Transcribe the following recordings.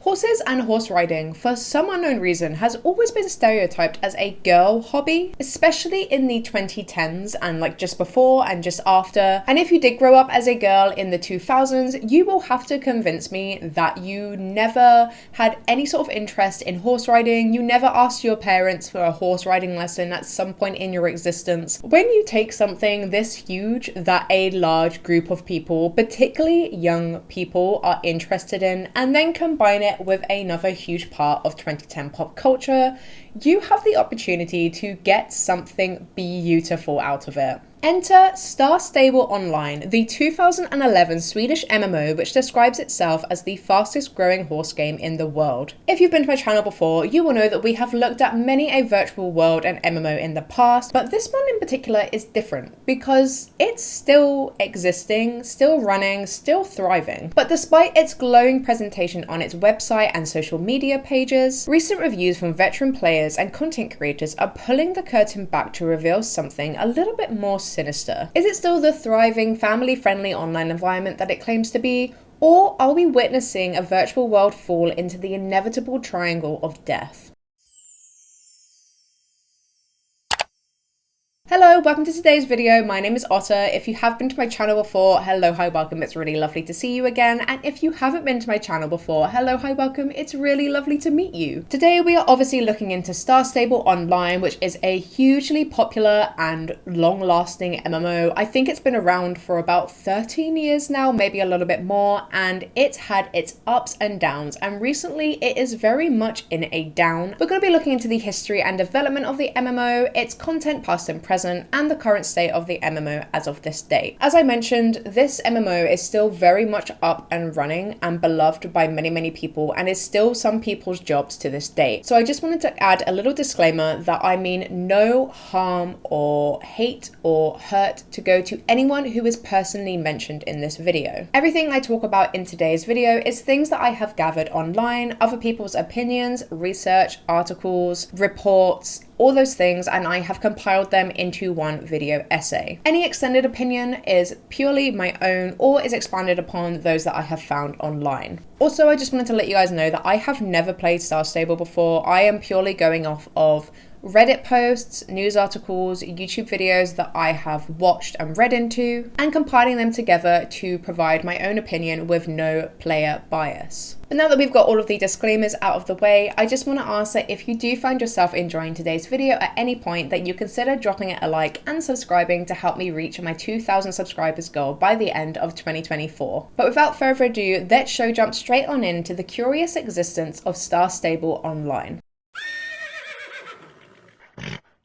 Horses and horse riding, for some unknown reason, has always been stereotyped as a girl hobby, especially in the 2010s and like just before and just after. And if you did grow up as a girl in the 2000s, you will have to convince me that you never had any sort of interest in horse riding, you never asked your parents for a horse riding lesson at some point in your existence. When you take something this huge that a large group of people, particularly young people, are interested in, and then combine it with another huge part of 2010 pop culture, you have the opportunity to get something beautiful out of it. Enter Star Stable Online, the 2011 Swedish MMO which describes itself as the fastest growing horse game in the world. If you've been to my channel before, you will know that we have looked at many a virtual world and MMO in the past, but this one in particular is different because it's still existing, still running, still thriving. But despite its glowing presentation on its website and social media pages, recent reviews from veteran players and content creators are pulling the curtain back to reveal something a little bit more sinister. Is it still the thriving, family-friendly online environment that it claims to be, or are we witnessing a virtual world fall into the inevitable triangle of death? Hello, welcome to today's video. My name is Otter. If you have been to my channel before, hello, hi, welcome. It's really lovely to see you again. And if you haven't been to my channel before, hello, hi, welcome. It's really lovely to meet you. Today, we are obviously looking into Star Stable Online, which is a hugely popular and long-lasting MMO. I think it's been around for about 13 years now, maybe a little bit more, and it's had its ups and downs. And recently, it is very much in a down. We're going to be looking into the history and development of the MMO, its content past and present, and the current state of the MMO as of this date. As I mentioned, this MMO is still very much up and running and beloved by many people, and is still some people's jobs to this date. So I just wanted to add a little disclaimer that I mean no harm or hate or hurt to go to anyone who is personally mentioned in this video. Everything I talk about in today's video is things that I have gathered online, other people's opinions, research, articles, reports, all those things, and I have compiled them into one video essay. Any extended opinion is purely my own or is expanded upon those that I have found online. Also, I just wanted to let you guys know that I have never played Star Stable before. I am purely going off of Reddit posts, news articles, YouTube videos that I have watched and read into, and compiling them together to provide my own opinion with no player bias. But now that we've got all of the disclaimers out of the way, I just want to ask that if you do find yourself enjoying today's video at any point, that you consider dropping it a like and subscribing to help me reach my 2,000 subscribers goal by the end of 2024. But without further ado, let's jump straight on into the curious existence of Star Stable Online.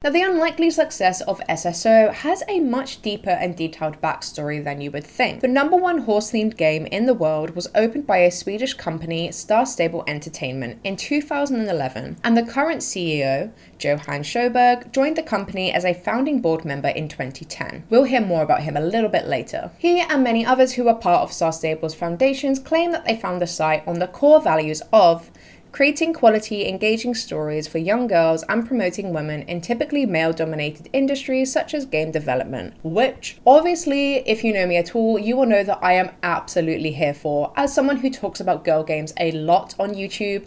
Now, the unlikely success of SSO has a much deeper and detailed backstory than you would think. The #1 horse-themed game in the world was opened by a Swedish company, Star Stable Entertainment, in 2011, and the current CEO, Johan Sjöberg, joined the company as a founding board member in 2010. We'll hear more about him a little bit later. He and many others who were part of Star Stable's foundations claim that they found the site on the core values of creating quality, engaging stories for young girls and promoting women in typically male-dominated industries such as game development, which obviously, if you know me at all, you will know that I am absolutely here for. As someone who talks about girl games a lot on YouTube,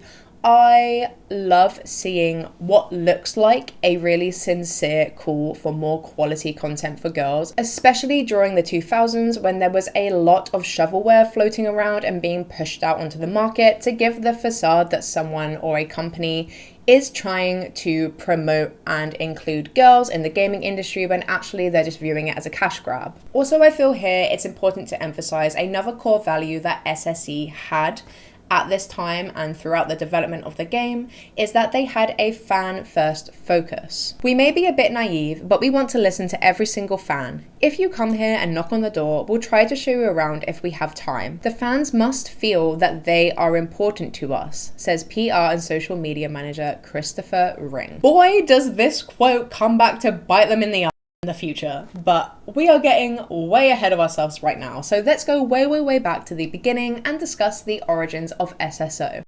I love seeing what looks like a really sincere call for more quality content for girls, especially during the 2000s when there was a lot of shovelware floating around and being pushed out onto the market to give the facade that someone or a company is trying to promote and include girls in the gaming industry when actually they're just viewing it as a cash grab. Also, I feel here it's important to emphasize another core value that SSE had at this time and throughout the development of the game is that they had a fan-first focus. We may be a bit naive, but we want to listen to every single fan. If you come here and knock on the door, we'll try to show you around if we have time. The fans must feel that they are important to us, says PR and social media manager Christopher Ring. Boy, does this quote come back to bite them in the the future, but we are getting way ahead of ourselves right now. So let's go way back to the beginning and discuss the origins of SSO.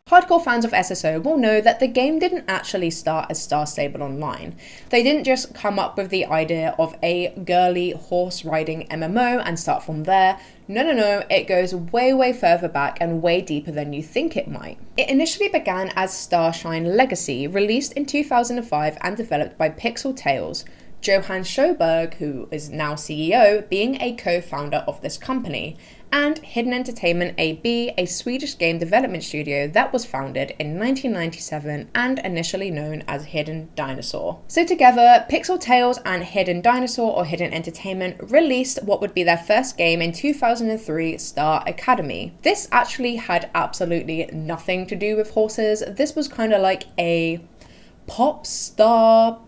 Hardcore fans of SSO will know that the game didn't actually start as Star Stable Online. They didn't just come up with the idea of a girly horse riding MMO and start from there. No, it goes way further back and way deeper than you think it might. It initially began as Starshine Legacy, released in 2005 and developed by Pixel Tales, Johan Sjöberg, who is now CEO, being a co-founder of this company, and Hidden Entertainment AB, a Swedish game development studio that was founded in 1997 and initially known as Hidden Dinosaur. So together, Pixel Tales and Hidden Dinosaur or Hidden Entertainment released what would be their first game in 2003, Star Academy. This actually had absolutely nothing to do with horses. This was kind of like a pop star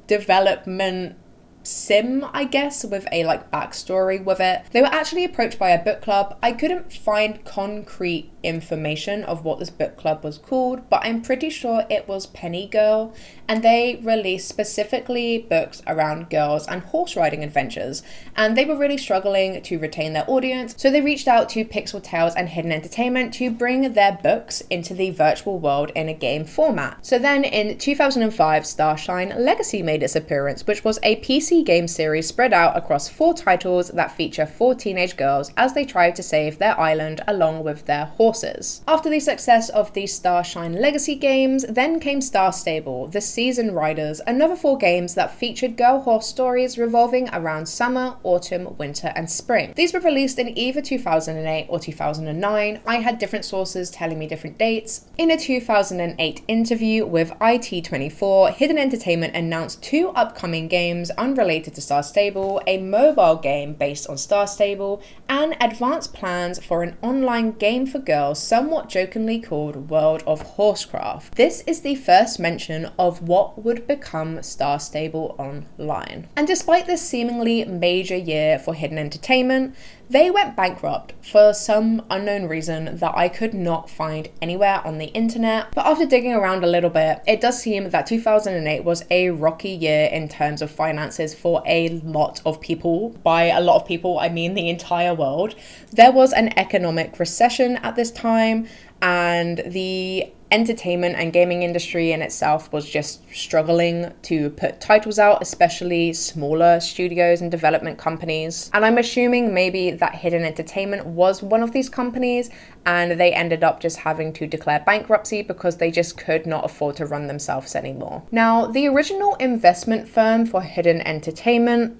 development sim, I guess, with a backstory with it. They were actually approached by a book club. I couldn't find concrete information of what this book club was called, but I'm pretty sure it was Penny Girl, and they released specifically books around girls and horse riding adventures, and they were really struggling to retain their audience, so they reached out to Pixel Tales and Hidden Entertainment to bring their books into the virtual world in a game format. So then in 2005, Starshine Legacy made its appearance, which was a PC game series spread out across 4 titles that feature 4 teenage girls as they try to save their island along with their horses. After the success of the Starshine Legacy games, then came Star Stable, The Season Riders, another 4 games that featured girl horse stories revolving around summer, autumn, winter, and spring. These were released in either 2008 or 2009. I had different sources telling me different dates. In a 2008 interview with IT24, Hidden Entertainment announced 2 upcoming games unrelated to Star Stable, a mobile game based on Star Stable, and advanced plans for an online game for girls somewhat jokingly called World of Horsecraft. This is the first mention of what would become Star Stable Online. And despite this seemingly major year for Hidden Entertainment, they went bankrupt for some unknown reason that I could not find anywhere on the internet. But after digging around a little bit, it does seem that 2008 was a rocky year in terms of finances for a lot of people. By a lot of people, I mean the entire world. There was an economic recession at this time, and the entertainment and gaming industry in itself was just struggling to put titles out, especially smaller studios and development companies. And I'm assuming maybe that Hidden Entertainment was one of these companies, and they ended up just having to declare bankruptcy because they just could not afford to run themselves anymore. Now, the original investment firm for Hidden Entertainment,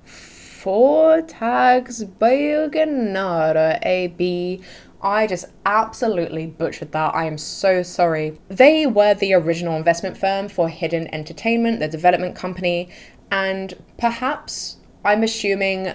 Företagsbyggnare AB, I just absolutely butchered that. I am so sorry. They were the original investment firm for Hidden Entertainment, the development company, and perhaps, I'm assuming,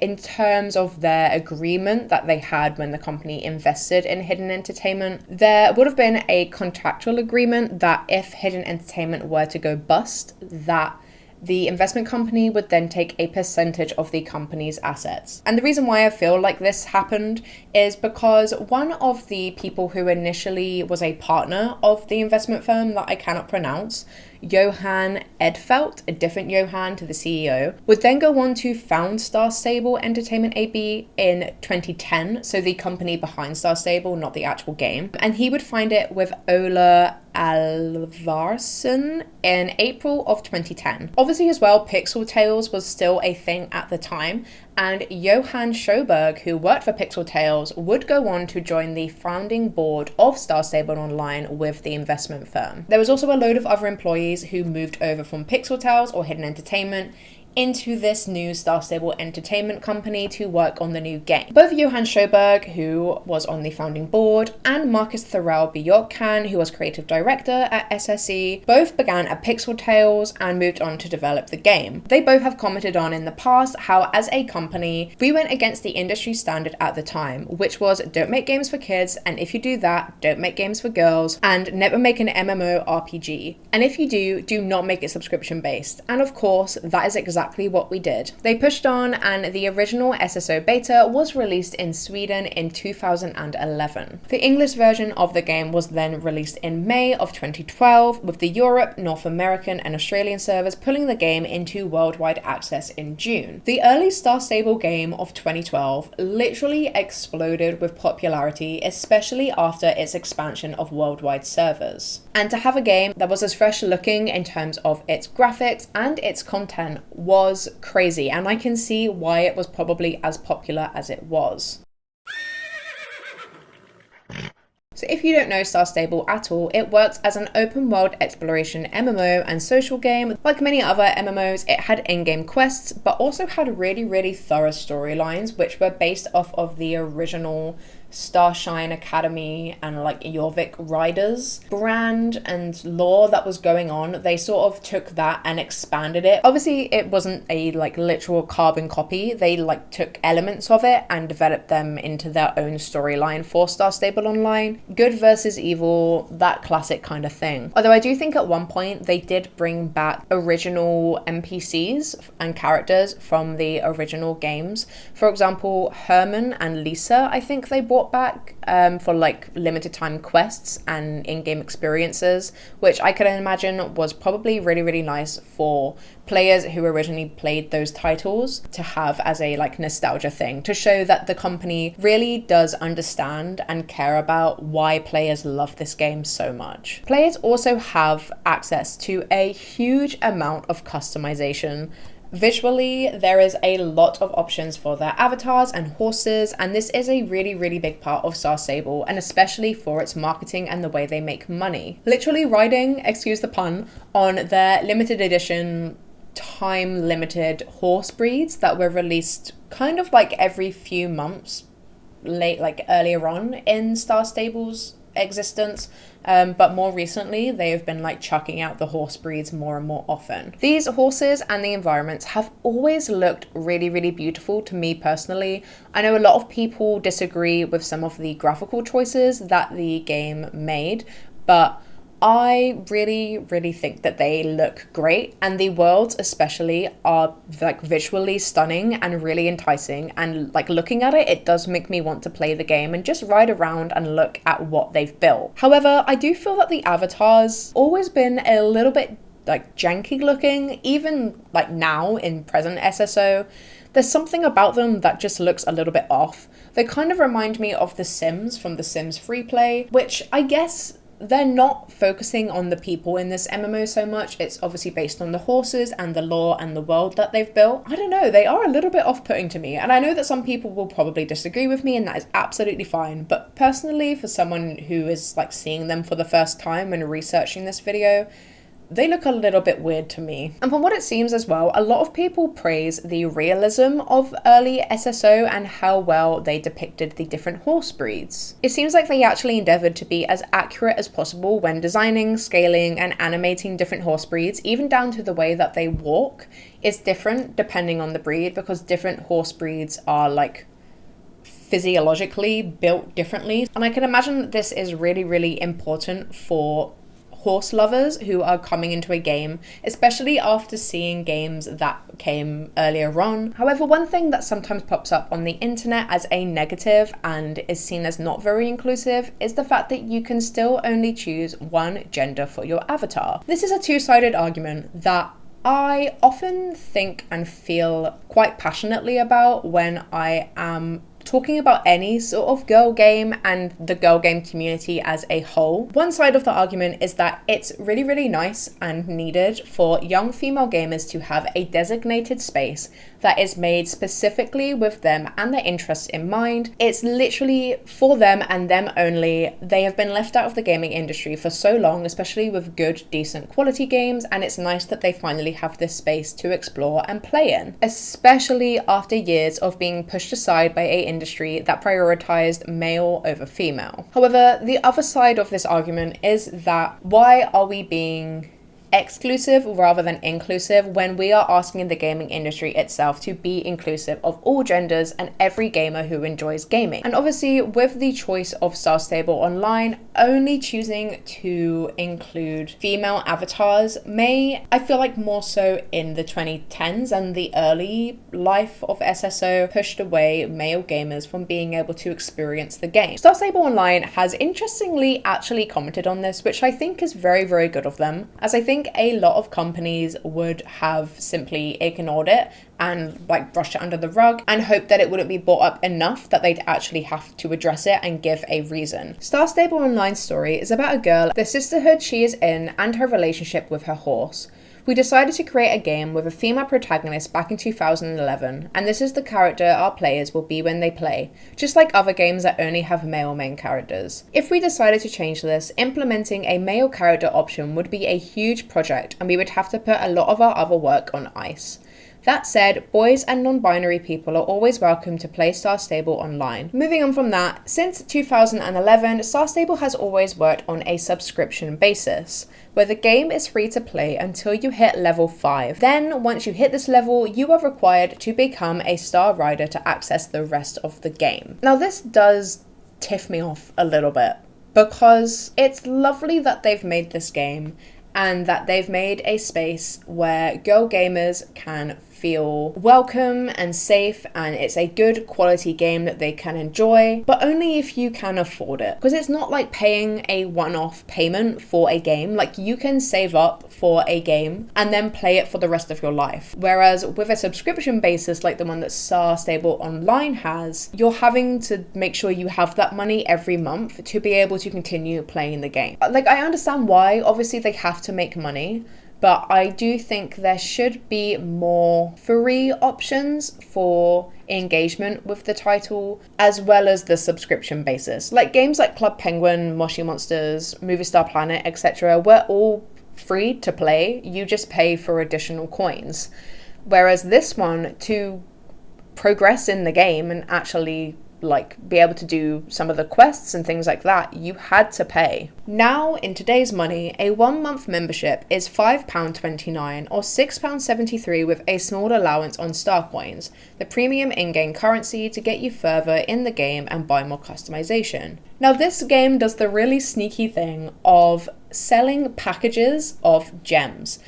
in terms of their agreement that they had when the company invested in Hidden Entertainment, there would have been a contractual agreement that if Hidden Entertainment were to go bust, that the investment company would then take a percentage of the company's assets. And the reason why I feel like this happened is because one of the people who initially was a partner of the investment firm that I cannot pronounce, Johan Edfeldt, a different Johan to the CEO, would then go on to found Star Stable Entertainment AB in 2010, so the company behind Star Stable, not the actual game. And he would find it with Ola Alvarsson in April of 2010. Obviously as well, Pixel Tales was still a thing at the time, and Johan Sjöberg, who worked for Pixel Tales, would go on to join the founding board of Star Stable Online with the investment firm. There was also a load of other employees who moved over from Pixel Tales or Hidden Entertainment into this new Star Stable Entertainment company to work on the new game. Both Johan Sjöberg, who was on the founding board, and Marcus Thorell Bjorkan, who was creative director at SSE, both began at Pixel Tales and moved on to develop the game. They both have commented on in the past how, as a company, we went against the industry standard at the time, which was don't make games for kids, and if you do that, don't make games for girls, and never make an MMORPG. And if you do, do not make it subscription based. And of course, that is exactly exactly what we did. They pushed on, and the original SSO beta was released in Sweden in 2011. The English version of the game was then released in May of 2012, with the Europe, North American, and Australian servers pulling the game into worldwide access in June. The early Star Stable game of 2012 literally exploded with popularity, especially after its expansion of worldwide servers. And to have a game that was as fresh looking in terms of its graphics and its content was crazy, and I can see why it was probably as popular as it was. So if you don't know Star Stable at all, it works as an open world exploration MMO and social game. Like many other MMOs, it had in-game quests, but also had really thorough storylines, which were based off of the original Starshine Academy and like Jorvik Riders brand and lore that was going on. They sort of took that and expanded it. Obviously it wasn't a like literal carbon copy. They like took elements of it and developed them into their own storyline for Star Stable Online. Good versus evil, that classic kind of thing. Although I do think at one point they did bring back original NPCs and characters from the original games. For example, Herman and Lisa, I think they brought back for like limited time quests and in-game experiences, which I could imagine was probably really nice for players who originally played those titles to have as a like nostalgia thing, to show that the company really does understand and care about why players love this game so much. Players also have access to a huge amount of customization. Visually, there is a lot of options for their avatars and horses, and this is a really big part of Star Stable, and especially for its marketing and the way they make money. Literally riding, excuse the pun, on their limited edition, time limited horse breeds that were released kind of like every few months, earlier on in Star Stable's existence. But more recently, they have been like chucking out the horse breeds more and more often. These horses and the environments have always looked really beautiful to me personally. I know a lot of people disagree with some of the graphical choices that the game made, but I really think that they look great, and the worlds especially are like visually stunning and really enticing, and like looking at it, it does make me want to play the game and just ride around and look at what they've built. However, I do feel that the avatars always been a little bit like janky looking, even like now in present SSO. There's something about them that just looks a little bit off. They kind of remind me of The Sims from The Sims Freeplay, which I guess they're not focusing on the people in this MMO so much. It's obviously based on the horses and the lore and the world that they've built. I don't know, they are a little bit off-putting to me, and I know that some people will probably disagree with me, and that is absolutely fine, but personally, for someone who is like seeing them for the first time and researching this video, they look a little bit weird to me. And from what it seems as well, a lot of people praise the realism of early SSO and how well they depicted the different horse breeds. It seems like they actually endeavored to be as accurate as possible when designing, scaling, and animating different horse breeds, even down to the way that they walk is different depending on the breed, because different horse breeds are like physiologically built differently. And I can imagine that this is really important for horse lovers who are coming into a game, especially after seeing games that came earlier on. However, one thing that sometimes pops up on the internet as a negative and is seen as not very inclusive is the fact that you can still only choose one gender for your avatar. This is a two-sided argument that I often think and feel quite passionately about when I am talking about any sort of girl game and the girl game community as a whole. One side of the argument is that it's really nice and needed for young female gamers to have a designated space that is made specifically with them and their interests in mind. It's literally for them and them only. They have been left out of the gaming industry for so long, especially with good, decent quality games, and it's nice that they finally have this space to explore and play in, especially after years of being pushed aside by an industry that prioritized male over female. However, the other side of this argument is that why are we being exclusive rather than inclusive when we are asking the gaming industry itself to be inclusive of all genders and every gamer who enjoys gaming. And obviously with the choice of Star Stable Online only choosing to include female avatars may, I feel like more so in the 2010s and the early life of SSO, pushed away male gamers from being able to experience the game. Star Stable Online has interestingly actually commented on this, which I think is very, very good of them, as I think a lot of companies would have simply ignored it and like brushed it under the rug and hoped that it wouldn't be brought up enough that they'd actually have to address it and give a reason. Star Stable Online's story is about a girl, the sisterhood she is in, and her relationship with her horse. We decided to create a game with a female protagonist back in 2011, and this is the character our players will be when they play, just like other games that only have male main characters. If we decided to change this, implementing a male character option would be a huge project and we would have to put a lot of our other work on ice. That said, boys and non-binary people are always welcome to play Star Stable Online. Moving on from that, since 2011, Star Stable has always worked on a subscription basis, where the game is free to play until you hit level 5. Then, once you hit this level, you are required to become a Star Rider to access the rest of the game. Now this does tiff me off a little bit, because it's lovely that they've made this game and that they've made a space where girl gamers can feel welcome and safe, and it's a good quality game that they can enjoy, but only if you can afford it. Because it's not like paying a one-off payment for a game. Like, you can save up for a game and then play it for the rest of your life. Whereas with a subscription basis like the one that Star Stable Online has, you're having to make sure you have that money every month to be able to continue playing the game. Like, I understand why, obviously they have to make money, but I do think there should be more free options for engagement with the title, as well as the subscription basis. Like games like Club Penguin, Moshi Monsters, Movie Star Planet, etc. we're all free to play, you just pay for additional coins. Whereas this one, to progress in the game and actually like be able to do some of the quests and things like that, you had to pay. Now, in today's money, a 1 month membership is £5.29 or £6.73 with a small allowance on star coins, the premium in-game currency to get you further in the game and buy more customization. Now, this game does the really sneaky thing of selling packages of gems.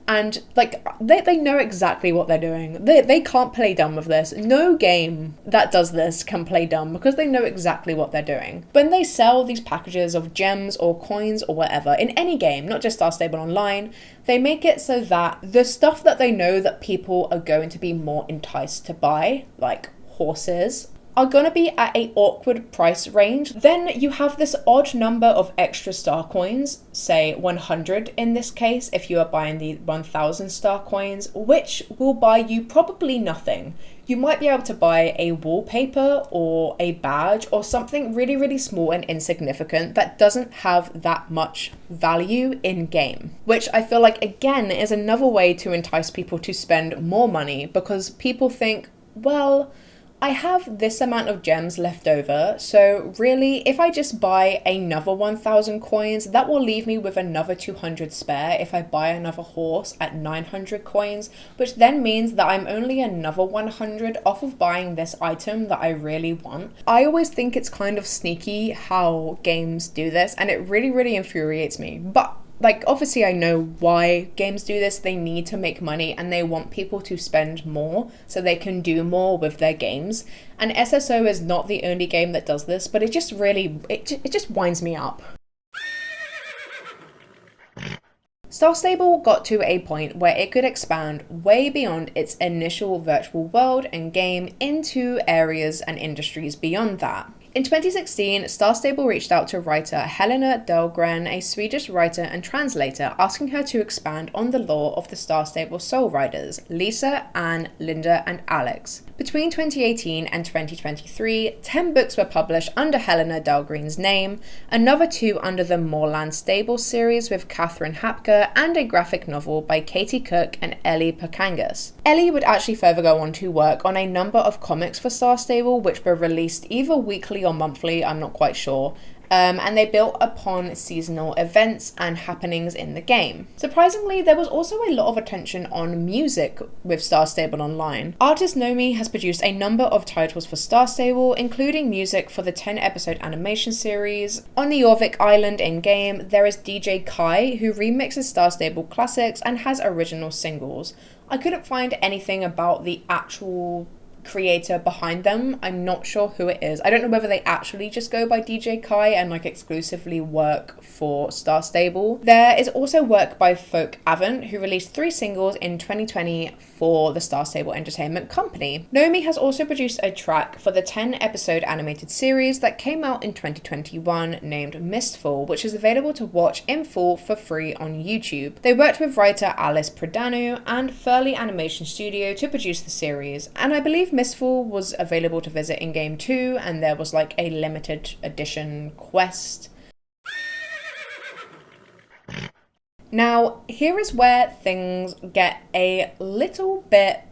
And like they know exactly what they're doing. They can't play dumb with this. No game that does this can play dumb because they know exactly what they're doing. When they sell these packages of gems or coins or whatever in any game, not just Star Stable Online, they make it so that the stuff that they know that people are going to be more enticed to buy, like horses, are going to be at an awkward price range. Then you have this odd number of extra star coins, say 100 in this case, if you are buying the 1000 star coins, which will buy you probably nothing. You might be able to buy a wallpaper or a badge or something really, really small and insignificant that doesn't have that much value in game, which I feel like, again, is another way to entice people to spend more money, because people think, well, I have this amount of gems left over, so really if I just buy another 1000 coins, that will leave me with another 200 spare if I buy another horse at 900 coins, which then means that I'm only another 100 off of buying this item that I really want. I always think it's kind of sneaky how games do this, and it really, really infuriates me. But like, obviously I know why games do this. They need to make money and they want people to spend more so they can do more with their games. And SSO is not the only game that does this, but it just really, it just winds me up. Star Stable got to a point where it could expand way beyond its initial virtual world and game into areas and industries beyond that. In 2016, Star Stable reached out to writer Helena Dahlgren, a Swedish writer and translator, asking her to expand on the lore of the Star Stable Soul Riders, Lisa, Anne, Linda, and Alex. Between 2018 and 2023, 10 books were published under Helena Dahlgren's name, another 2 under the Moorland Stable series with Catherine Hapker, and a graphic novel by Katie Cook and Ellie Pakangas. Ellie would actually further go on to work on a number of comics for Star Stable, which were released either weekly or monthly, I'm not quite sure, and they built upon seasonal events and happenings in the game. Surprisingly, there was also a lot of attention on music with Star Stable Online. Artist Nomi has produced a number of titles for Star Stable, including music for the 10-episode animation series. On the Jorvik Island in-game, there is DJ Kai, who remixes Star Stable classics and has original singles. I couldn't find anything about the actual creator behind them. I'm not sure who it is. I don't know whether they actually just go by DJ Kai and like exclusively work for Star Stable. There is also work by Folk Avant, who released 3 singles in 2020 for the Star Stable Entertainment Company. Nomi has also produced a track for the 10-episode animated series that came out in 2021 named Mistfall, which is available to watch in full for free on YouTube. They worked with writer Alice Pradanu and Furley Animation Studio to produce the series, and I believe Mistfall was available to visit in game too, and there was like a limited edition quest. Now, here is where things get a little bit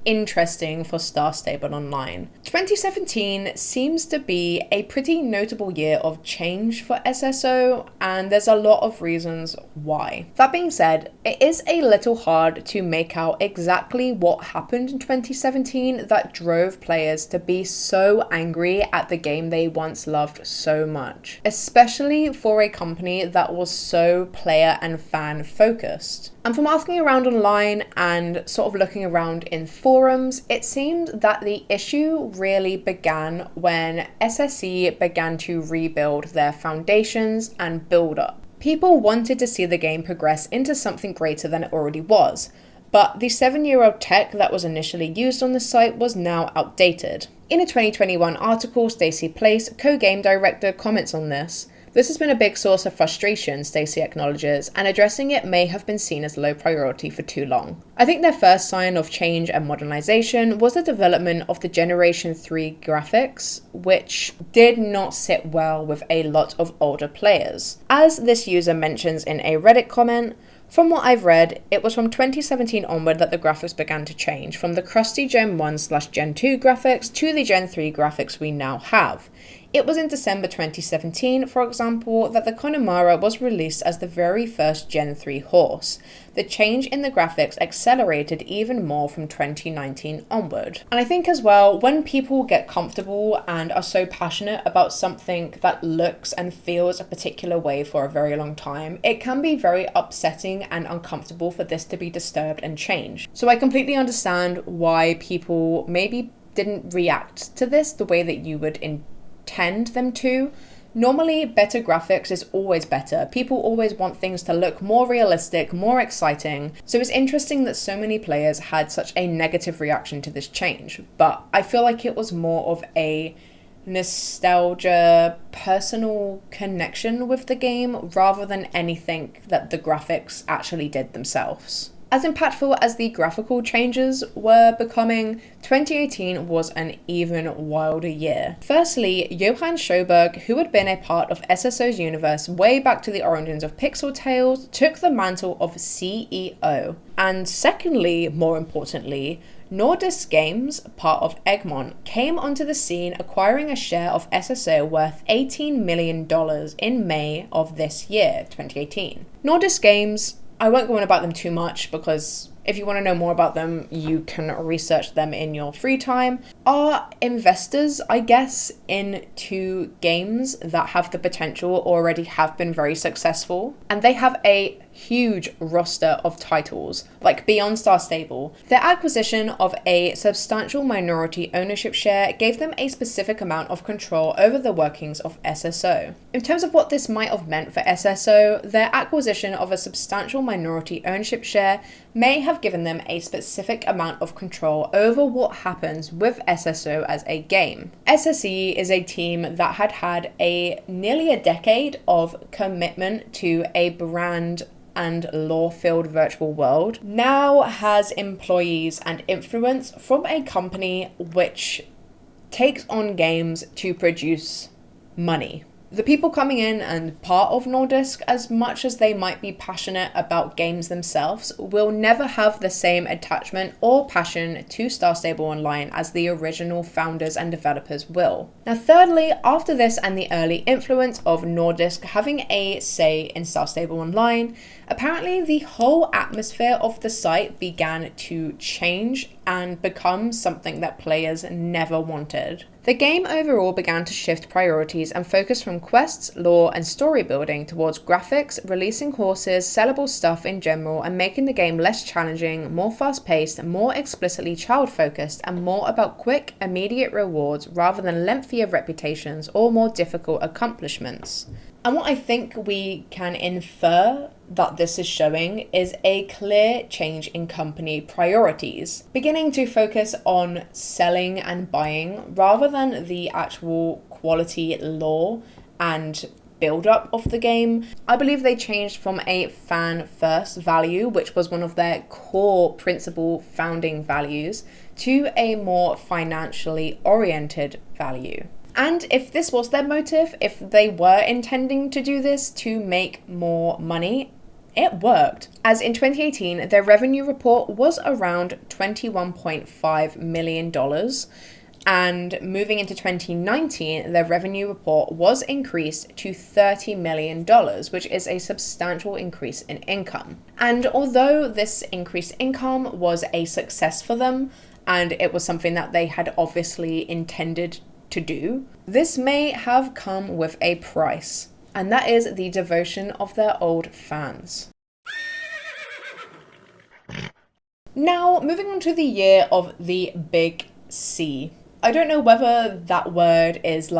interesting for Star Stable Online. 2017 seems to be a pretty notable year of change for SSO, and there's a lot of reasons why. That being said, it is a little hard to make out exactly what happened in 2017 that drove players to be so angry at the game they once loved so much, especially for a company that was so player and fan focused. And from asking around online and sort of looking around in forums, it seemed that the issue really began when SSE began to rebuild their foundations and build up. People wanted to see the game progress into something greater than it already was, but the 7-year-old tech that was initially used on the site was now outdated. In a 2021 article, Stacey Place, co-game director, comments on this. This has been a big source of frustration, Stacey acknowledges, and addressing it may have been seen as low priority for too long. I think their first sign of change and modernization was the development of the Generation 3 graphics, which did not sit well with a lot of older players. As this user mentions in a Reddit comment, from what I've read, it was from 2017 onward that the graphics began to change, from the crusty Gen 1/Gen 2 graphics to the Gen 3 graphics we now have. It was in December 2017, for example, that the Connemara was released as the very first Gen 3 horse. The change in the graphics accelerated even more from 2019 onward. And I think as well, when people get comfortable and are so passionate about something that looks and feels a particular way for a very long time, it can be very upsetting and uncomfortable for this to be disturbed and changed. So I completely understand why people maybe didn't react to this the way that you would intend them to. Normally, better graphics is always better. People always want things to look more realistic, more exciting. So it's interesting that so many players had such a negative reaction to this change. But I feel like it was more of a nostalgia, personal connection with the game rather than anything that the graphics actually did themselves. As impactful as the graphical changes were becoming, 2018 was an even wilder year. Firstly, Johan Sjoberg, who had been a part of SSO's universe way back to the origins of Pixel Tales, took the mantle of CEO. And secondly, more importantly, Nordisk Games, part of Egmont, came onto the scene acquiring a share of SSO worth $18 million in May of this year, 2018. Nordisk Games, I won't go on about them too much because if you want to know more about them, you can research them in your free time, are investors, I guess, into games that have the potential or already have been very successful. And they have a huge roster of titles, like beyond Star Stable. Their acquisition of a substantial minority ownership share gave them a specific amount of control over the workings of SSO. In terms of what this might have meant for SSO, their acquisition of a substantial minority ownership share may have given them a specific amount of control over what happens with SSO as a game. SSE is a team that had had nearly a decade of commitment to a brand and lore-filled virtual world, now has employees and influence from a company which takes on games to produce money. The people coming in and part of Nordisk, as much as they might be passionate about games themselves, will never have the same attachment or passion to Star Stable Online as the original founders and developers will. Now thirdly, after this and the early influence of Nordisk having a say in Star Stable Online, apparently the whole atmosphere of the site began to change and become something that players never wanted. The game overall began to shift priorities and focus from quests, lore, and story building towards graphics, releasing horses, sellable stuff in general, and making the game less challenging, more fast-paced, more explicitly child-focused, and more about quick, immediate rewards rather than lengthier reputations or more difficult accomplishments. And what I think we can infer that this is showing is a clear change in company priorities, beginning to focus on selling and buying rather than the actual quality lore and build-up of the game. I believe they changed from a fan-first value, which was one of their core principal founding values, to a more financially oriented value. And if this was their motive, if they were intending to do this to make more money, it worked. As in 2018, their revenue report was around $21.5 million. And moving into 2019, their revenue report was increased to $30 million, which is a substantial increase in income. And although this increased income was a success for them, and it was something that they had obviously intended to do, this may have come with a price, and that is the devotion of their old fans. Now, moving on to the year of the Big C. I don't know whether that word is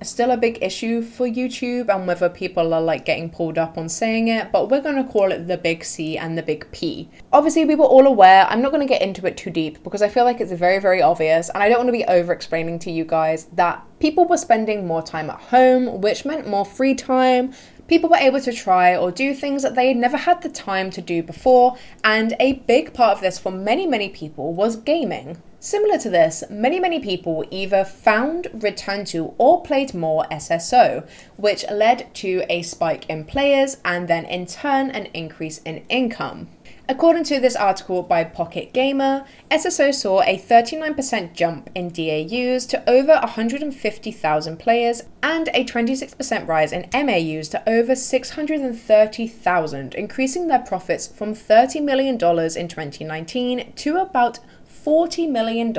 still a big issue for YouTube and whether people are getting pulled up on saying it, but we're going to call it the Big C and the Big P. Obviously, we were all aware. I'm not going to get into it too deep because I feel like it's very, very obvious, and I don't want to be over explaining to you guys that people were spending more time at home, which meant more free time. People were able to try or do things that they had never had the time to do before, and a big part of this for many, many people was gaming. Similar to this, many people either found, returned to, or played more SSO, which led to a spike in players and then in turn an increase in income. According to this article by Pocket Gamer, SSO saw a 39% jump in DAUs to over 150,000 players and a 26% rise in MAUs to over 630,000, increasing their profits from $30 million in 2019 to about $40 million in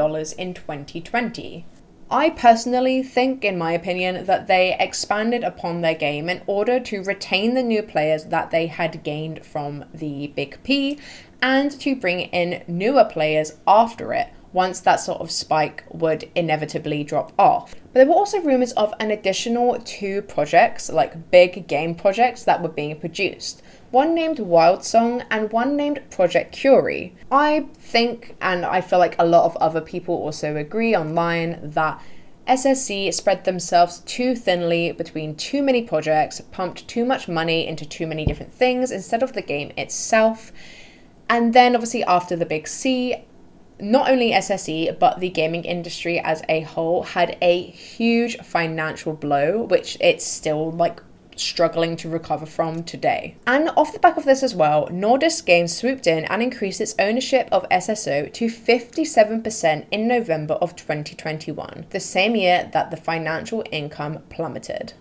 2020. I personally think, in my opinion, that they expanded upon their game in order to retain the new players that they had gained from the Big P and to bring in newer players after it, once that sort of spike would inevitably drop off. But there were also rumors of an additional 2 projects, big game projects, that were being produced. One named Wildsong and one named Project Curie. I think, and I feel like a lot of other people also agree online, that SSC spread themselves too thinly between too many projects, pumped too much money into too many different things instead of the game itself. And then obviously after the Big C, not only SSE, but the gaming industry as a whole had a huge financial blow, which it's still struggling to recover from today. And off the back of this as well, Nordisk Games swooped in and increased its ownership of SSO to 57% in November of 2021, the same year that the financial income plummeted.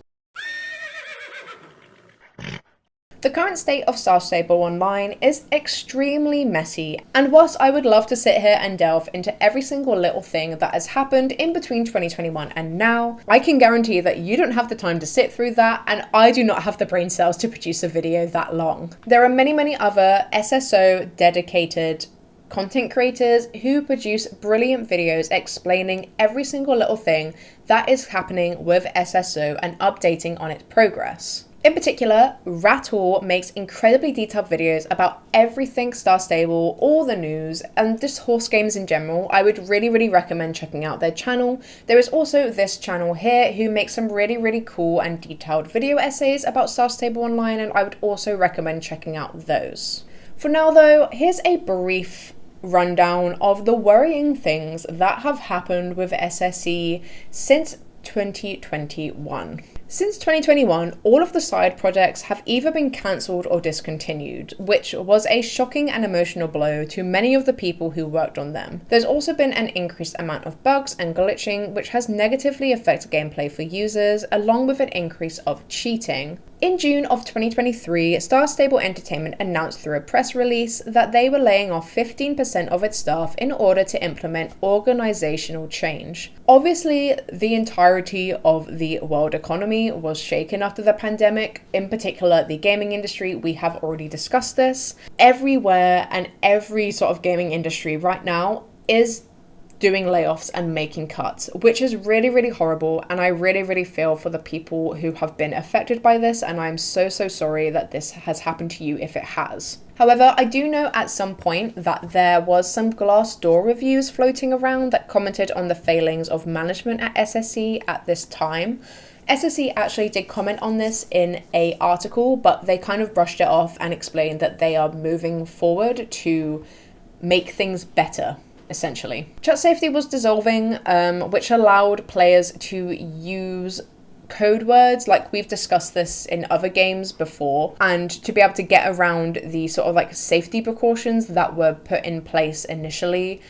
The current state of Star Stable Online is extremely messy, and whilst I would love to sit here and delve into every single little thing that has happened in between 2021 and now, I can guarantee that you don't have the time to sit through that, and I do not have the brain cells to produce a video that long. There are many other SSO dedicated content creators who produce brilliant videos explaining every single little thing that is happening with SSO and updating on its progress. In particular, Rattle makes incredibly detailed videos about everything Star Stable, all the news, and just horse games in general. I would really recommend checking out their channel. There is also this channel here who makes some really cool and detailed video essays about Star Stable Online, and I would also recommend checking out those. For now though, here's a brief rundown of the worrying things that have happened with SSE since 2021. Since 2021, all of the side projects have either been cancelled or discontinued, which was a shocking and emotional blow to many of the people who worked on them. There's also been an increased amount of bugs and glitching, which has negatively affected gameplay for users, along with an increase of cheating. In June of 2023, Star Stable Entertainment announced through a press release that they were laying off 15% of its staff in order to implement organizational change. Obviously, the entirety of the world economy was shaken after the pandemic, in particular the gaming industry. We have already discussed this. Everywhere and every sort of gaming industry right now is doing layoffs and making cuts, which is really, really horrible. And I really, really feel for the people who have been affected by this. And I'm so, so sorry that this has happened to you if it has. However, I do know at some point that there was some Glassdoor reviews floating around that commented on the failings of management at SSE at this time. SSE actually did comment on this in an article, but they kind of brushed it off and explained that they are moving forward to make things better, essentially. Chat safety was dissolving, which allowed players to use code words, like we've discussed this in other games before, and to be able to get around the sort of like safety precautions that were put in place initially.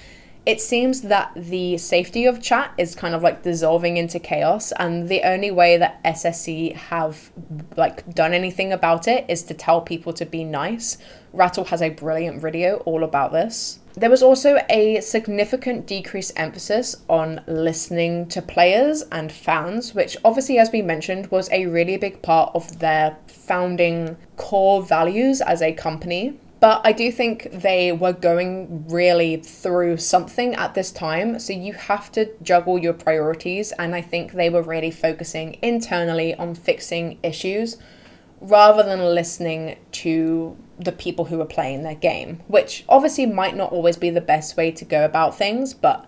It seems that the safety of chat is kind of like dissolving into chaos, and the only way that SSE have like done anything about it is to tell people to be nice. Rattle has a brilliant video all about this. There was also a significant decreased emphasis on listening to players and fans, which obviously, as we mentioned, was a really big part of their founding core values as a company. But I do think they were going really through something at this time, so you have to juggle your priorities, and I think they were really focusing internally on fixing issues rather than listening to the people who were playing their game, which obviously might not always be the best way to go about things, but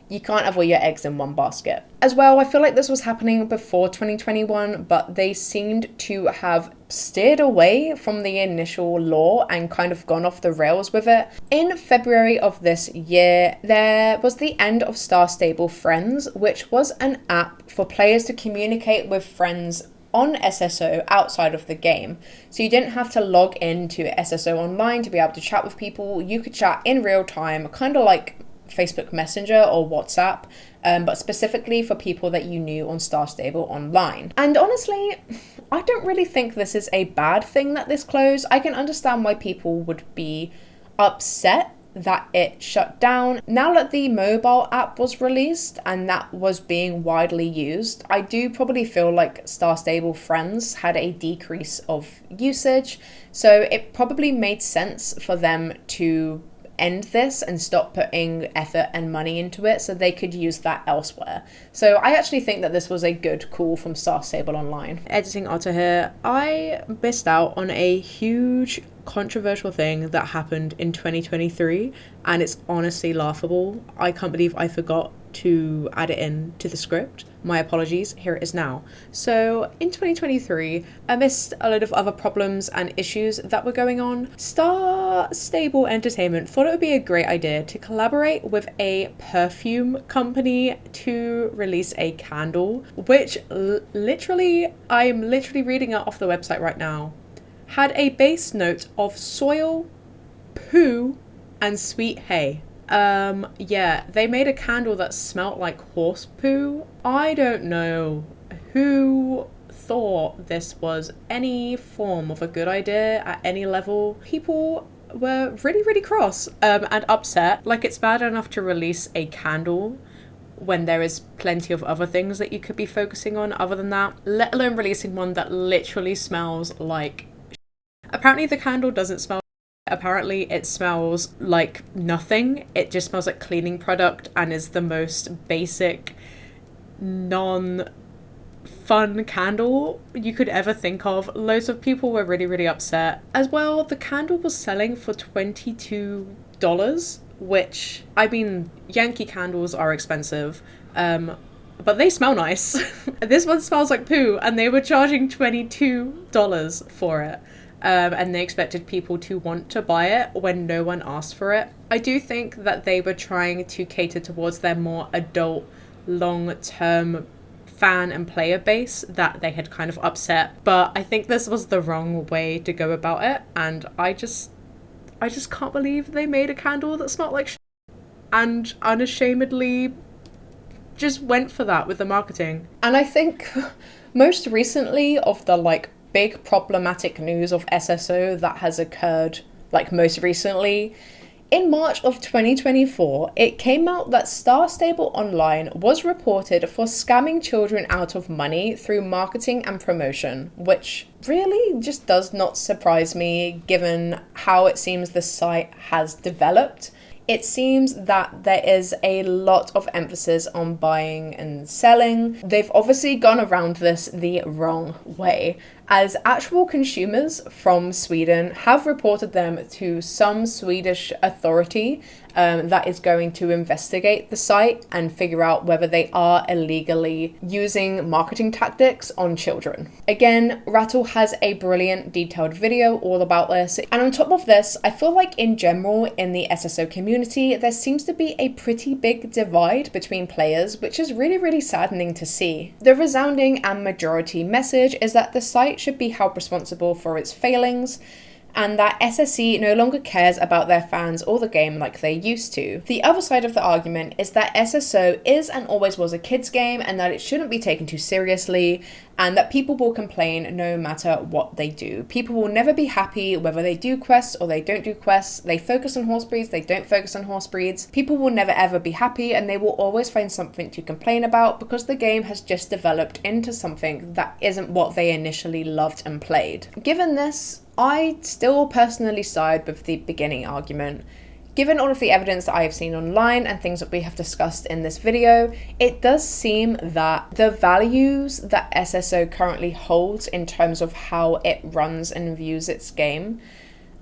you can't have all your eggs in one basket. As well, I feel like this was happening before 2021, but they seemed to have steered away from the initial law and kind of gone off the rails with it. In February of this year, there was the end of Star Stable Friends, which was an app for players to communicate with friends on SSO outside of the game. So you didn't have to log into SSO Online to be able to chat with people. You could chat in real time, kind of like Facebook Messenger or WhatsApp, but specifically for people that you knew on Star Stable Online. And honestly, I don't really think this is a bad thing that this closed. I can understand why people would be upset that it shut down. Now that the mobile app was released and that was being widely used, I do probably feel like Star Stable Friends had a decrease of usage, so it probably made sense for them to end this and stop putting effort and money into it so they could use that elsewhere. So I actually think that this was a good call from Star Stable Online. Editing Otter here. I missed out on a huge controversial thing that happened in 2023, and it's honestly laughable. I can't believe I forgot to add it in to the script. My apologies, here it is now. So in 2023, amidst a lot of other problems and issues that were going on, Star Stable Entertainment thought it would be a great idea to collaborate with a perfume company to release a candle, which I'm literally reading it off the website right now, had a base note of soil, poo, and sweet hay. Yeah, they made a candle that smelt like horse poo. I don't know who thought this was any form of a good idea at any level. People were really, really cross and upset. Like, it's bad enough to release a candle when there is plenty of other things that you could be focusing on other than that, let alone releasing one that literally smells like... Apparently the candle doesn't smell. Apparently it smells like nothing. It just smells like cleaning product and is the most basic, non-fun candle you could ever think of. Loads of people were really, really upset. As well, the candle was selling for $22, which, I mean, Yankee candles are expensive, but they smell nice. This one smells like poo, and they were charging $22 for it. And they expected people to want to buy it when no one asked for it. I do think that they were trying to cater towards their more adult, long-term fan and player base that they had kind of upset. But I think this was the wrong way to go about it, and I just can't believe they made a candle that smelled like shit and unashamedly just went for that with the marketing. And I think most recently of the like big problematic news of SSO that has occurred like most recently, in March of 2024, it came out that Star Stable Online was reported for scamming children out of money through marketing and promotion, which really just does not surprise me given how it seems the site has developed. It seems that there is a lot of emphasis on buying and selling. They've obviously gone around this the wrong way, as actual consumers from Sweden have reported them to some Swedish authority that is going to investigate the site and figure out whether they are illegally using marketing tactics on children. Again, Rattle has a brilliant detailed video all about this. And on top of this, I feel like in general in the SSO community, there seems to be a pretty big divide between players, which is really, really saddening to see. The resounding and majority message is that the site should be held responsible for its failings, and that SSE no longer cares about their fans or the game like they used to. The other side of the argument is that SSO is and always was a kids game, and that it shouldn't be taken too seriously, and that people will complain no matter what they do. People will never be happy whether they do quests or they don't do quests. They focus on horse breeds, they don't focus on horse breeds. People will never ever be happy, and they will always find something to complain about because the game has just developed into something that isn't what they initially loved and played. Given this, I still personally side with the beginning argument. Given all of the evidence that I have seen online and things that we have discussed in this video, it does seem that the values that SSO currently holds in terms of how it runs and views its game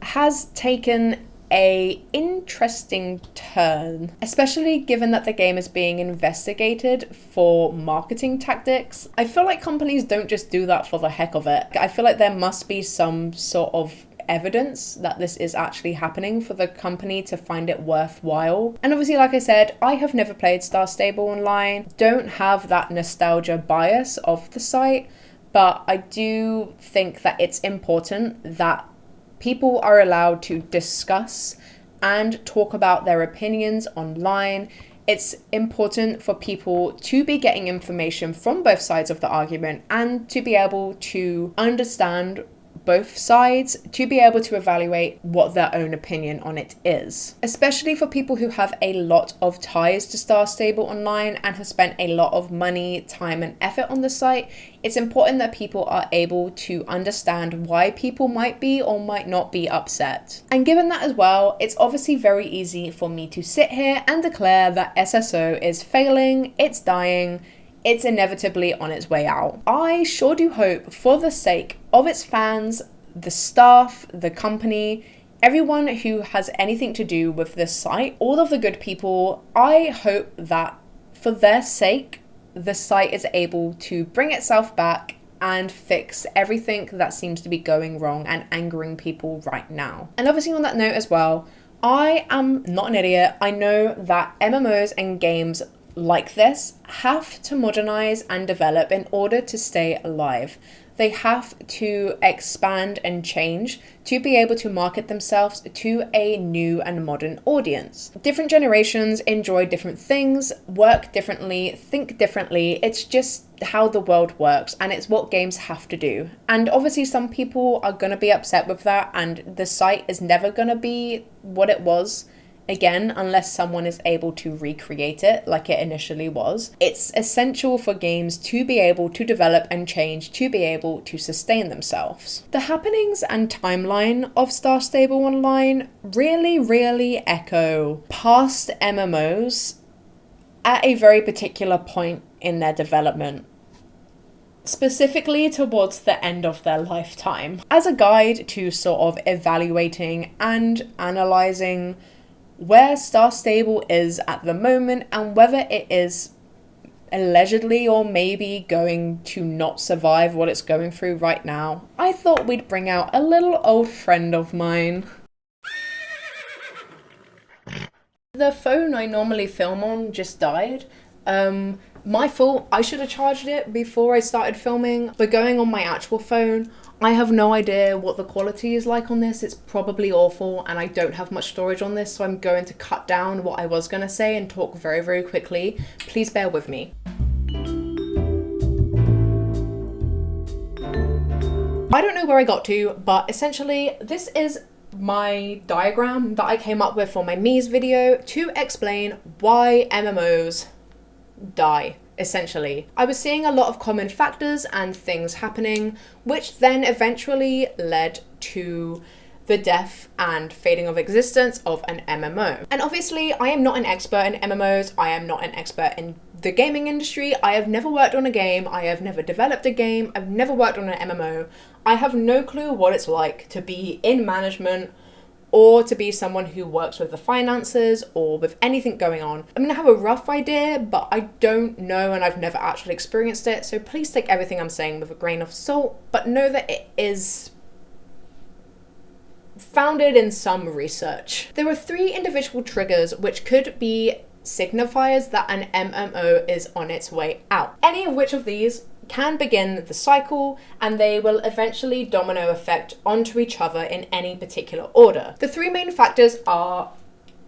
has taken a interesting turn, especially given that the game is being investigated for marketing tactics. I feel like companies don't just do that for the heck of it. I feel like there must be some sort of evidence that this is actually happening for the company to find it worthwhile. And obviously, like I said, I have never played Star Stable Online, don't have that nostalgia bias of the site, but I do think that it's important that people are allowed to discuss and talk about their opinions online. It's important for people to be getting information from both sides of the argument and to be able to understand both sides, to be able to evaluate what their own opinion on it is. Especially for people who have a lot of ties to Star Stable Online and have spent a lot of money, time and effort on the site, it's important that people are able to understand why people might be or might not be upset. And given that as well, it's obviously very easy for me to sit here and declare that SSO is failing, it's dying, it's inevitably on its way out. I sure do hope, for the sake of its fans, the staff, the company, everyone who has anything to do with this site, all of the good people, I hope that for their sake, the site is able to bring itself back and fix everything that seems to be going wrong and angering people right now. And obviously on that note as well, I am not an idiot. I know that MMOs and games like this have to modernize and develop in order to stay alive. They have to expand and change to be able to market themselves to a new and modern audience. Different generations enjoy different things, work differently, think differently. It's just how the world works, and it's what games have to do. And obviously some people are going to be upset with that, and the site is never going to be what it was again, unless someone is able to recreate it like it initially was. It's essential for games to be able to develop and change to be able to sustain themselves. The happenings and timeline of Star Stable Online really echo past MMOs at a very particular point in their development, specifically towards the end of their lifetime. As a guide to sort of evaluating and analysing where Star Stable is at the moment and whether it is allegedly or maybe going to not survive what it's going through right now, I thought we'd bring out a little old friend of mine. The phone I normally film on just died, My fault, I should have charged it before I started filming, but going on my actual phone, I have no idea what the quality is like on this. It's probably awful, and I don't have much storage on this, so I'm going to cut down what I was going to say and talk very, very quickly. Please bear with me. I don't know where I got to, but essentially this is my diagram that I came up with for my Mies video to explain why MMOs die, essentially. I was seeing a lot of common factors and things happening, which then eventually led to the death and fading of existence of an MMO. And obviously, I am not an expert in MMOs, I am not an expert in the gaming industry, I have never worked on a game, I have never developed a game, I've never worked on an MMO. I have no clue what it's like to be in management or to be someone who works with the finances or with anything going on. I'm gonna have a rough idea, but I don't know and I've never actually experienced it, so please take everything I'm saying with a grain of salt, but know that it is founded in some research. There are 3 individual triggers which could be signifiers that an MMO is on its way out. Any of which of these can begin the cycle, and they will eventually domino effect onto each other in any particular order. The 3 main factors are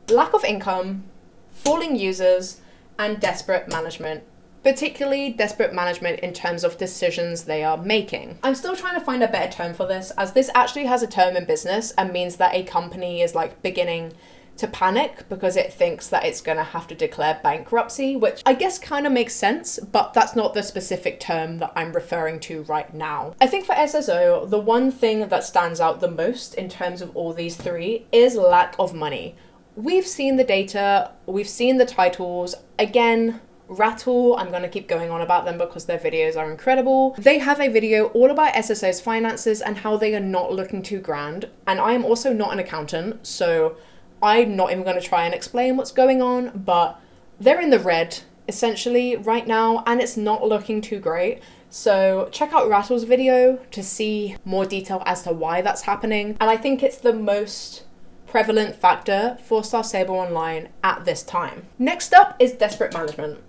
lack of income, falling users, and desperate management. Particularly desperate management in terms of decisions they are making. I'm still trying to find a better term for this, as this actually has a term in business and means that a company is like beginning to panic because it thinks that it's going to have to declare bankruptcy, which I guess kind of makes sense, but that's not the specific term that I'm referring to right now. I think for SSO, the one thing that stands out the most in terms of all these 3 is lack of money. We've seen the data, we've seen the titles. Again, Rattle, I'm going to keep going on about them because their videos are incredible. They have a video all about SSO's finances and how they are not looking too grand, and I am also not an accountant, so I'm not even going to try and explain what's going on, but they're in the red essentially right now and it's not looking too great. So check out Rattle's video to see more detail as to why that's happening. And I think it's the most prevalent factor for Star Stable Online at this time. Next up is desperate management.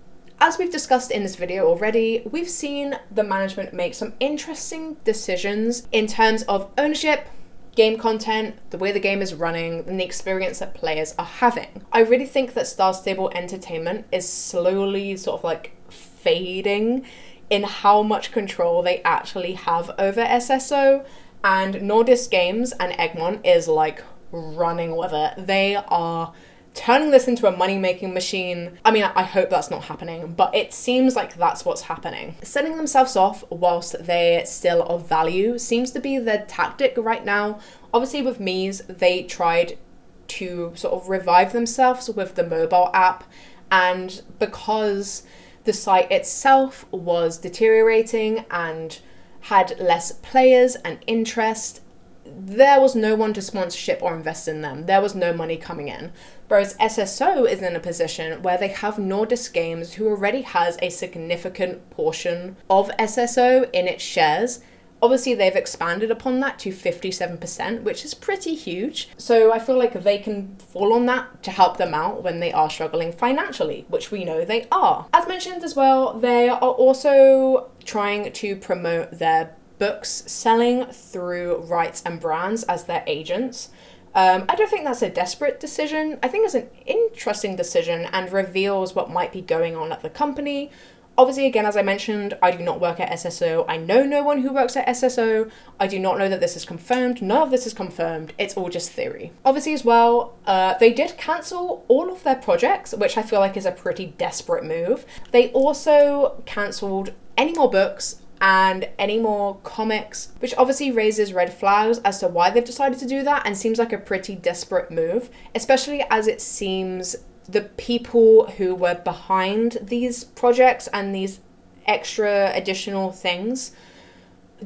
As we've discussed in this video already, we've seen the management make some interesting decisions in terms of ownership, game content, the way the game is running, and the experience that players are having. I really think that Star Stable Entertainment is slowly sort of like fading in how much control they actually have over SSO, and Nordisk Games and Egmont is like running with it. They are turning this into a money-making machine. I mean, I hope that's not happening, but it seems like that's what's happening. Setting themselves off whilst they're still of value seems to be their tactic right now. Obviously with Mies, they tried to sort of revive themselves with the mobile app, and because the site itself was deteriorating and had less players and interest, there was no one to sponsorship or invest in them. There was no money coming in. Whereas SSO is in a position where they have Nordisk Games, who already has a significant portion of SSO in its shares. Obviously, they've expanded upon that to 57%, which is pretty huge. So I feel like they can fall on that to help them out when they are struggling financially, which we know they are. As mentioned as well, they are also trying to promote their books selling through rights and brands as their agents. I don't think that's a desperate decision. I think it's an interesting decision and reveals what might be going on at the company. Obviously, again, as I mentioned, I do not work at SSO. I know no one who works at SSO. I do not know that this is confirmed. None of this is confirmed. It's all just theory. Obviously, as well, they did cancel all of their projects, which I feel like is a pretty desperate move. They also cancelled any more books and any more comics, which obviously raises red flags as to why they've decided to do that and seems like a pretty desperate move, especially as it seems the people who were behind these projects and these extra additional things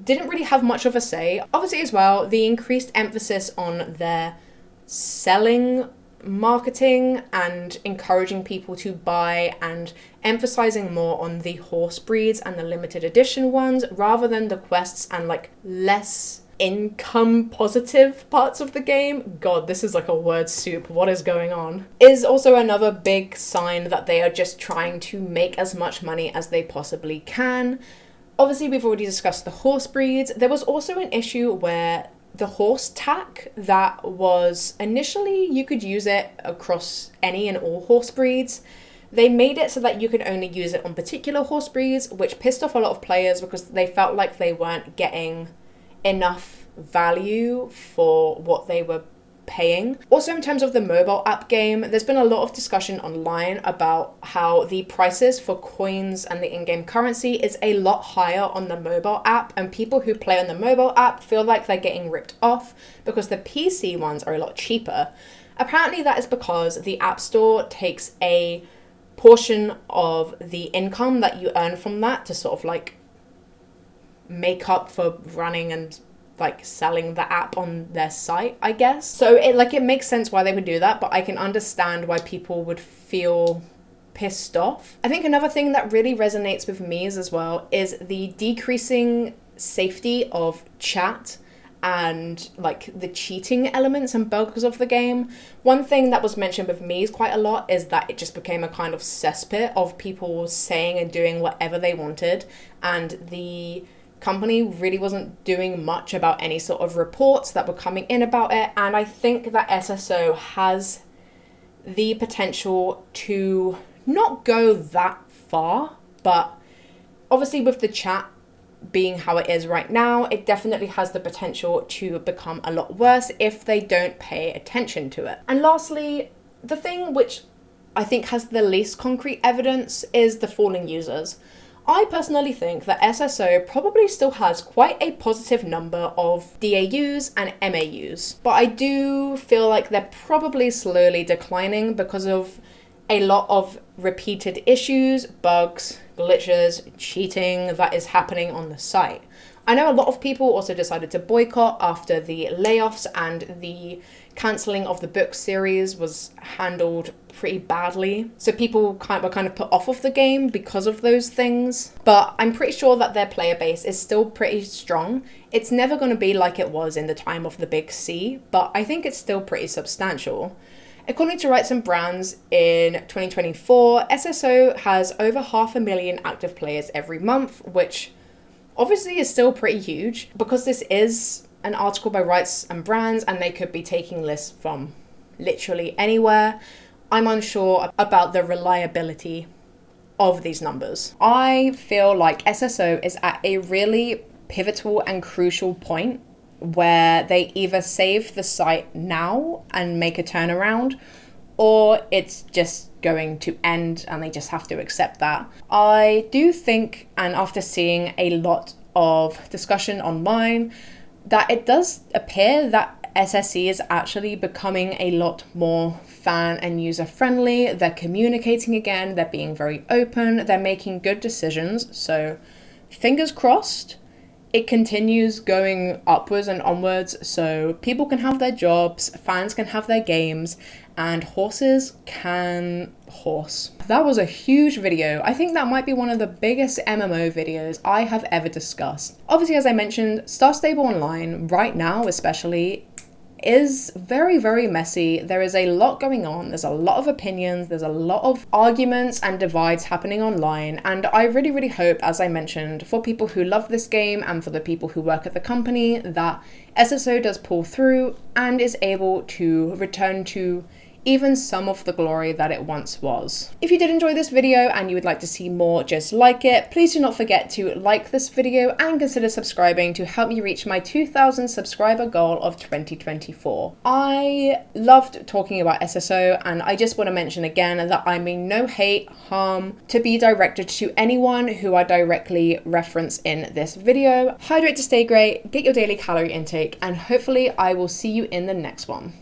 didn't really have much of a say. Obviously as well, the increased emphasis on their selling marketing and encouraging people to buy and emphasizing more on the horse breeds and the limited edition ones rather than the quests and like less income positive parts of the game. God, this is like a word soup. What is going on? Is also another big sign that they are just trying to make as much money as they possibly can. Obviously, we've already discussed the horse breeds. There was also an issue where the horse tack that was initially, you could use it across any and all horse breeds. They made it so that you could only use it on particular horse breeds, which pissed off a lot of players because they felt like they weren't getting enough value for what they were paying. Also, in terms of the mobile app game, there's been a lot of discussion online about how the prices for coins and the in-game currency is a lot higher on the mobile app, and people who play on the mobile app feel like they're getting ripped off because the PC ones are a lot cheaper. Apparently that is because the App Store takes a portion of the income that you earn from that to sort of like make up for running and like selling the app on their site, I guess. So it makes sense why they would do that, but I can understand why people would feel pissed off. I think another thing that really resonates with me as well is the decreasing safety of chat and like the cheating elements and bugs of the game. One thing that was mentioned with me quite a lot is that it just became a kind of cesspit of people saying and doing whatever they wanted, and the company really wasn't doing much about any sort of reports that were coming in about it. And I think that SSO has the potential to not go that far, but obviously with the chat being how it is right now, it definitely has the potential to become a lot worse if they don't pay attention to it. And lastly, the thing which I think has the least concrete evidence is the falling users. I personally think that SSO probably still has quite a positive number of DAUs and MAUs, but I do feel like they're probably slowly declining because of a lot of repeated issues, bugs, glitches, cheating that is happening on the site. I know a lot of people also decided to boycott after the layoffs, and the cancelling of the book series was handled pretty badly. So people were kind of put off of the game because of those things. But I'm pretty sure that their player base is still pretty strong. It's never going to be like it was in the time of the Big C, but I think it's still pretty substantial. According to Rights and Brands, in 2024, SSO has over 500,000 active players every month, which obviously is still pretty huge. Because this is an article by Rights and Brands and they could be taking lists from literally anywhere, I'm unsure about the reliability of these numbers. I feel like SSO is at a really pivotal and crucial point where they either save the site now and make a turnaround, or it's just going to end and they just have to accept that. I do think, and after seeing a lot of discussion online, that it does appear that SSE is actually becoming a lot more fan and user friendly. They're communicating again, they're being very open, they're making good decisions. So fingers crossed it continues going upwards and onwards so people can have their jobs, fans can have their games, and horses can horse. That was a huge video. I think that might be one of the biggest MMO videos I have ever discussed. Obviously, as I mentioned, Star Stable Online, right now especially, is very, very messy. There is a lot going on. There's a lot of opinions. There's a lot of arguments and divides happening online. And I really, really hope, as I mentioned, for people who love this game and for the people who work at the company, that SSO does pull through and is able to return to even some of the glory that it once was. If you did enjoy this video and you would like to see more just like it, please do not forget to like this video and consider subscribing to help me reach my 2,000 subscriber goal of 2024. I loved talking about SSO, and I just want to mention again that I mean no hate, harm to be directed to anyone who I directly reference in this video. Hydrate to stay great, get your daily calorie intake, and hopefully I will see you in the next one.